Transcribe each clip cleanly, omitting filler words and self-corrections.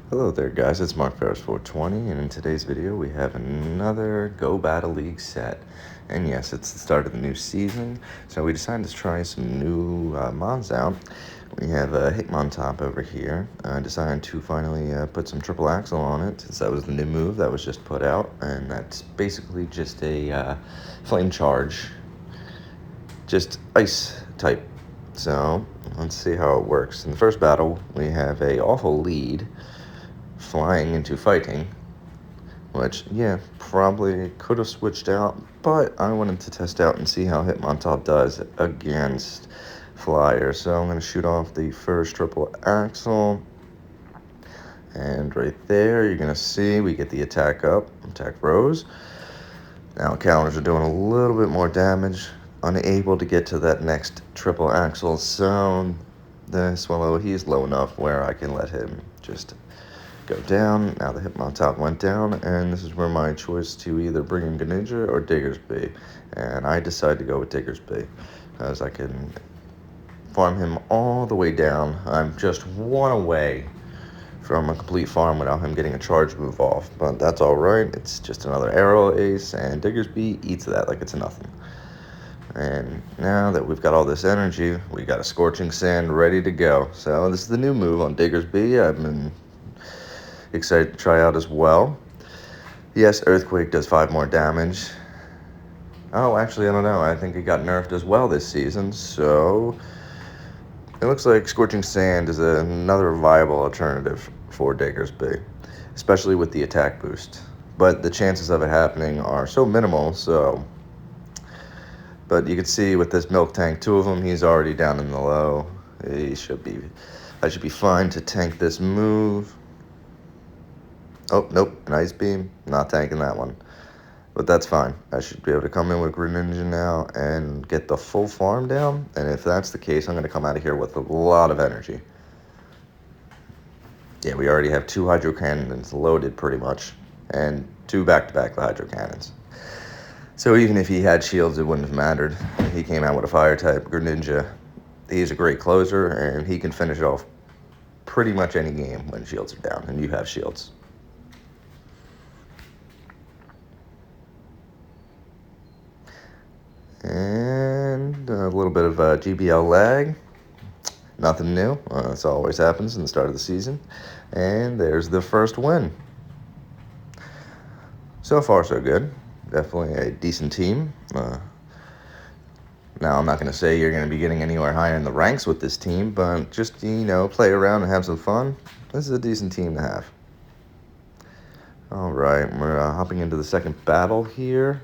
Hello there guys, it's Mark Ferris 420, and in today's video we have another Go Battle League set. And yes, it's the start of the new season, so we decided to try some new mods out. We have a Hitmontop over here. I decided to finally put some triple axle on it, since that was the new move that was just put out, and that's basically just a flame charge, just ice type. So let's see how it works. In the first battle, we have a awful lead flying into fighting, which, yeah, probably could have switched out, but I wanted to test out and see how Hitmontop does against Flyer. So I'm going to shoot off the first triple axle, and right there you're going to see we get the attack up, attack rose. Now counters are doing a little bit more damage, unable to get to that next triple axle, so this, well, he's low enough where I can let him just go down. Now the Hitmontop went down, and this is where my choice to either bring in Greninja or Diggersby, and I decided to go with Diggersby because I can farm him all the way down. I'm just one away from a complete farm without him getting a charge move off, but that's all right. It's just another arrow ace, and Diggersby eats that like it's nothing. And now that we've got all this energy, we got a Scorching Sand ready to go. So this is the new move on Diggersby. I've been excited to try out as well. Yes, Earthquake does 5 more damage. Oh, actually, I don't know. I think it got nerfed as well this season, so it looks like Scorching Sand is another viable alternative for Diggersby, especially with the attack boost. But the chances of it happening are so minimal, so... But you can see with this Milk Tank, 2 of them, he's already down in the low. I should be fine to tank this move. Oh, nope, an Ice Beam, not tanking that one. But that's fine. I should be able to come in with Greninja now and get the full farm down. And if that's the case, I'm going to come out of here with a lot of energy. Yeah, we already have 2 Hydro Cannons loaded pretty much. And 2 back-to-back Hydro Cannons. So even if he had shields, it wouldn't have mattered. He came out with a fire type Greninja. He's a great closer, and he can finish off pretty much any game when shields are down and you have shields. And a little bit of GBL lag. Nothing new. This always happens in the start of the season. And there's the first win. So far, so good. Definitely a decent team. Now, I'm not going to say you're going to be getting anywhere higher in the ranks with this team, but just, play around and have some fun. This is a decent team to have. All right, we're hopping into the second battle here.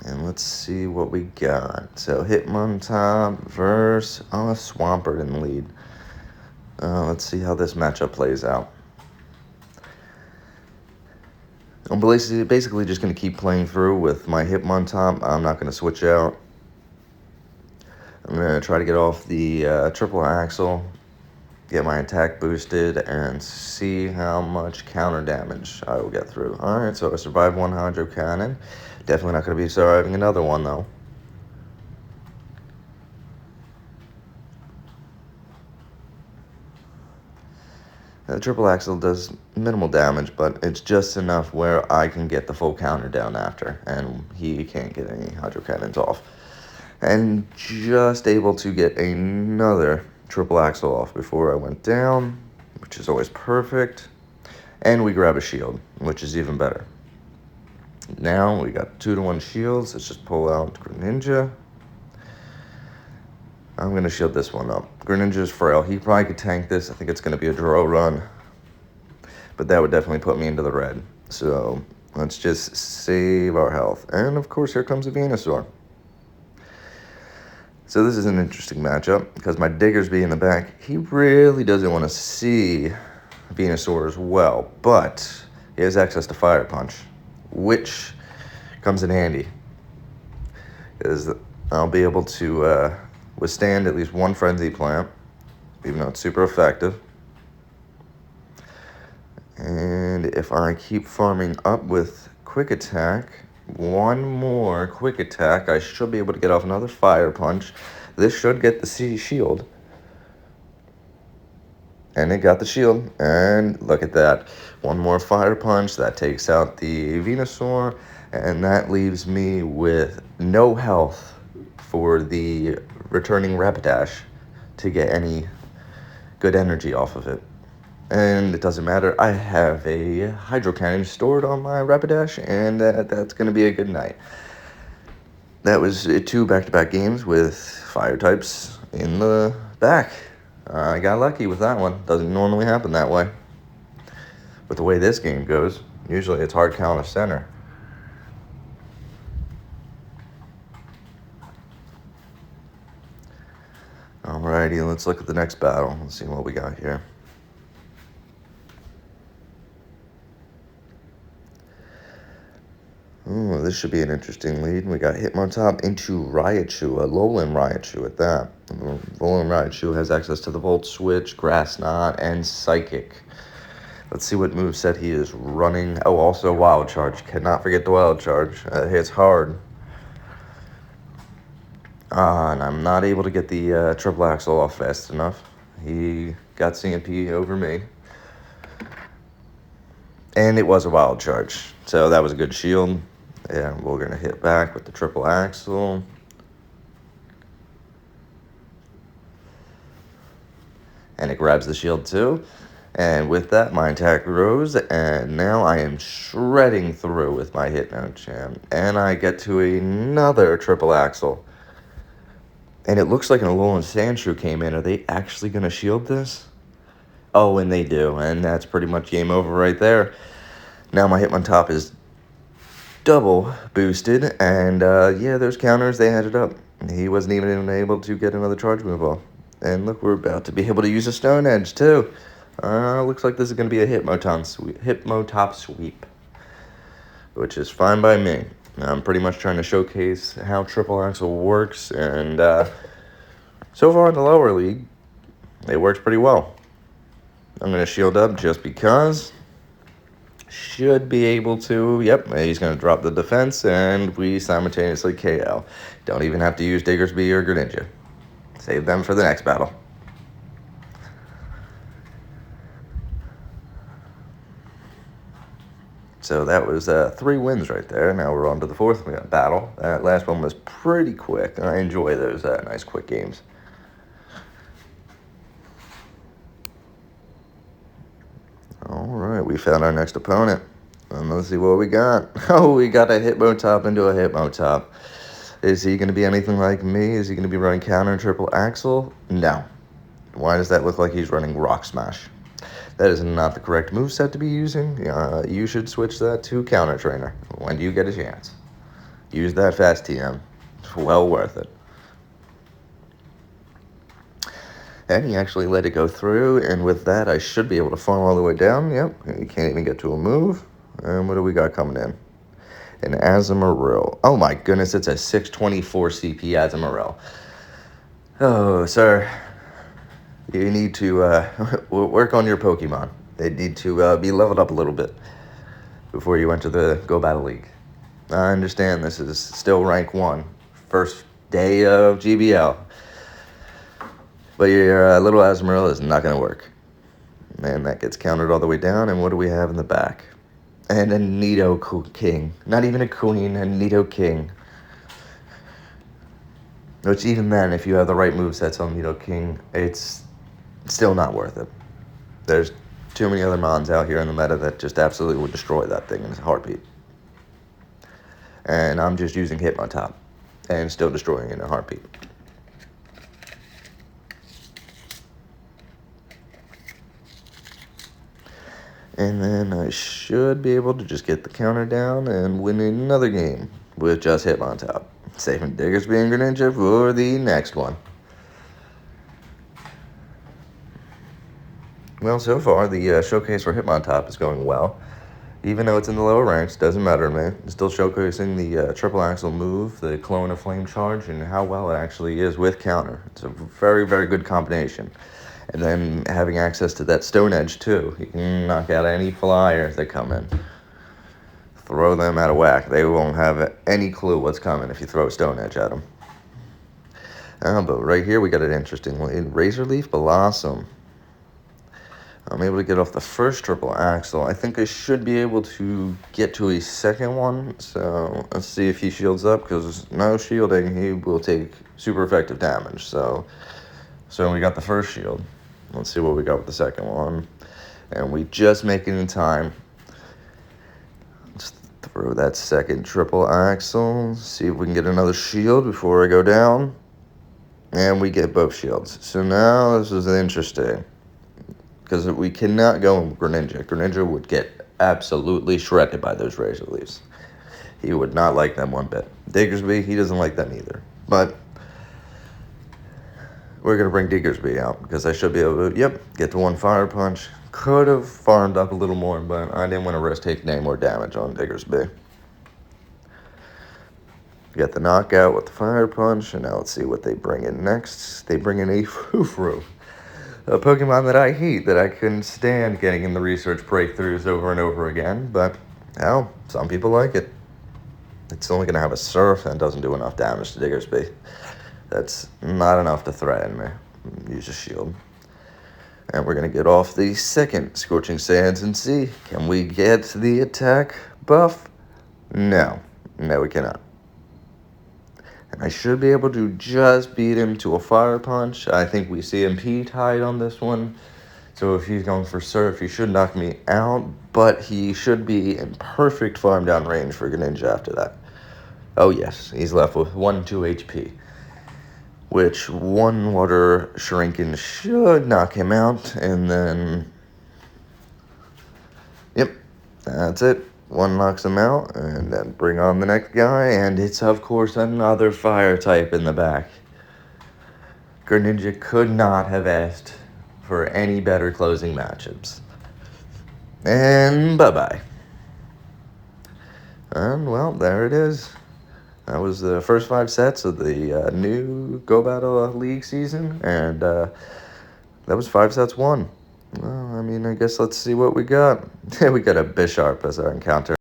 And let's see what we got. So Hitmontop versus Swampert in the lead. Let's see how this matchup plays out. I'm basically just going to keep playing through with my Hitmontop. I'm not going to switch out. I'm going to try to get off the triple axle, get my attack boosted, and see how much counter damage I will get through. Alright, so I survived 1 Hydro Cannon. Definitely not going to be surviving another one, though. The triple axle does minimal damage, but it's just enough where I can get the full counter down after, and he can't get any Hydro Cannons off. And just able to get another triple axle off before I went down, which is always perfect. And we grab a shield, which is even better. Now we got 2-to-1 shields. Let's just pull out Greninja. I'm going to shield this one up. Greninja's frail. He probably could tank this. I think it's going to be a draw run. But that would definitely put me into the red. So let's just save our health. And of course, here comes a Venusaur. So this is an interesting matchup because my Diggersby in the back, he really doesn't want to see Venusaur as well. But he has access to Fire Punch, which comes in handy, because I'll be able to withstand at least 1 Frenzy Plant, even though it's super effective. And if I keep farming up with Quick Attack, 1 more Quick Attack, I should be able to get off another Fire Punch. This should get the shield. and it got the shield. And look at that. One more fire punch. That takes out the Venusaur. And that leaves me with no health for the returning Rapidash to get any good energy off of it. And it doesn't matter. I have a Hydro Cannon stored on my Rapidash, and that's going to be a good night. That was 2 back-to-back games with fire types in the back. I got lucky with that one. Doesn't normally happen that way. But the way this game goes, usually it's hard counter center. Alrighty, let's look at the next battle. Let's see what we got here. Ooh, this should be an interesting lead. We got Hitmontop into Raichu, a Alolan Raichu at that. Alolan Raichu has access to the Volt Switch, Grass Knot, and Psychic. Let's see what moveset he is running. Oh, also Wild Charge. Cannot forget the Wild Charge. Hits hard. And I'm not able to get the triple axel off fast enough. He got CMP over me. And it was a Wild Charge, so that was a good shield. And we're going to hit back with the triple axel. And it grabs the shield too. And with that, my attack rose, and now I am shredding through with my Hitmontop. And I get to another triple axel. And it looks like an Alolan Sandshrew came in. Are they actually going to shield this? Oh, and they do. And that's pretty much game over right there. Now my Hitmontop is double boosted. And yeah, those counters, they had it up. He wasn't even able to get another charge move off. And look, we're about to be able to use a Stone Edge too. Looks like this is going to be a Hitmontop sweep. Which is fine by me. I'm pretty much trying to showcase how triple axel works, and so far in the lower league, it works pretty well. I'm going to shield up just because. Should be able to. Yep, he's going to drop the defense, and we simultaneously KO. Don't even have to use Diggersby or Greninja. Save them for the next battle. So that was 3 wins right there. Now we're on to the 4th. We got battle. That last one was pretty quick. I enjoy those nice quick games. All right, we found our next opponent. And let's see what we got. Oh, we got a Hitmontop into a Hitmontop. Is he going to be anything like me? Is he going to be running counter triple axel? No. Why does that look like he's running Rock Smash? That is not the correct moveset to be using. You should switch that to Counter Trainer when you get a chance. Use that fast TM. It's well worth it. And he actually let it go through, and with that, I should be able to farm all the way down. Yep, you can't even get to a move. And what do we got coming in? An Azumarill. Oh my goodness, it's a 624 CP Azumarill. Oh, sir. You need to work on your Pokemon. They need to be leveled up a little bit before you enter the Go Battle League. I understand this is still rank 1, first day of GBL. But your little Azumarill is not going to work. Man, that gets countered all the way down. And what do we have in the back? And a Nidoking. Not even a queen, a Nidoking. Which even then, if you have the right movesets on Nidoking, it's still not worth it. There's too many other mons out here in the meta that just absolutely would destroy that thing in a heartbeat. And I'm just using Hitmontop and still destroying it in a heartbeat. And then I should be able to just get the counter down and win another game with just Hitmontop. Saving Diggersby and Greninja for the next one. Well, so far, the showcase for Hitmontop is going well. Even though it's in the lower ranks, doesn't matter to me. It's still showcasing the triple axel move, the Clone of Flame charge, and how well it actually is with counter. It's a very, very good combination. And then having access to that Stone Edge, too. You can knock out any flyers that come in. Throw them out of whack. They won't have any clue what's coming if you throw a Stone Edge at them. But right here, we got an interesting one. Razor Leaf Blossom. I'm able to get off the first triple axel. I think I should be able to get to a second one. So let's see if he shields up, because no shielding, he will take super effective damage. So we got the first shield. Let's see what we got with the second one. And we just make it in time. Let's throw that second triple axel. See if we can get another shield before I go down. And we get both shields. So now this is interesting, because we cannot go in Greninja. Greninja would get absolutely shredded by those razor leaves. He would not like them one bit. Diggersby, he doesn't like them either. But we're going to bring Diggersby out, because I should be able to, get to one fire punch. Could have farmed up a little more, but I didn't want to risk taking any more damage on Diggersby. Get the knockout with the fire punch, and now let's see what they bring in next. They bring in a Fufru, a Pokemon that I hate, that I couldn't stand getting in the research breakthroughs over and over again, but hell, some people like it. It's only going to have a Surf and doesn't do enough damage to Diggersby. That's not enough to threaten me. Use a shield. And we're going to get off the second Scorching Sands and see, can we get the attack buff? No. No, we cannot. And I should be able to just beat him to a fire punch. I think we see him P-tied on this one. So if he's going for Surf, he should knock me out, but he should be in perfect farm down range for Greninja after that. Oh yes, he's left with 1-2 HP, which one water shrinking should knock him out, and then, that's it. One knocks him out, and then bring on the next guy, and it's, of course, another fire type in the back. Greninja could not have asked for any better closing matchups. And bye-bye. And, well, there it is. That was the first 5 sets of the new Go Battle League season, and that was 5 sets won. Well, I mean, I guess let's see what we got. We got a Bisharp as our encounter.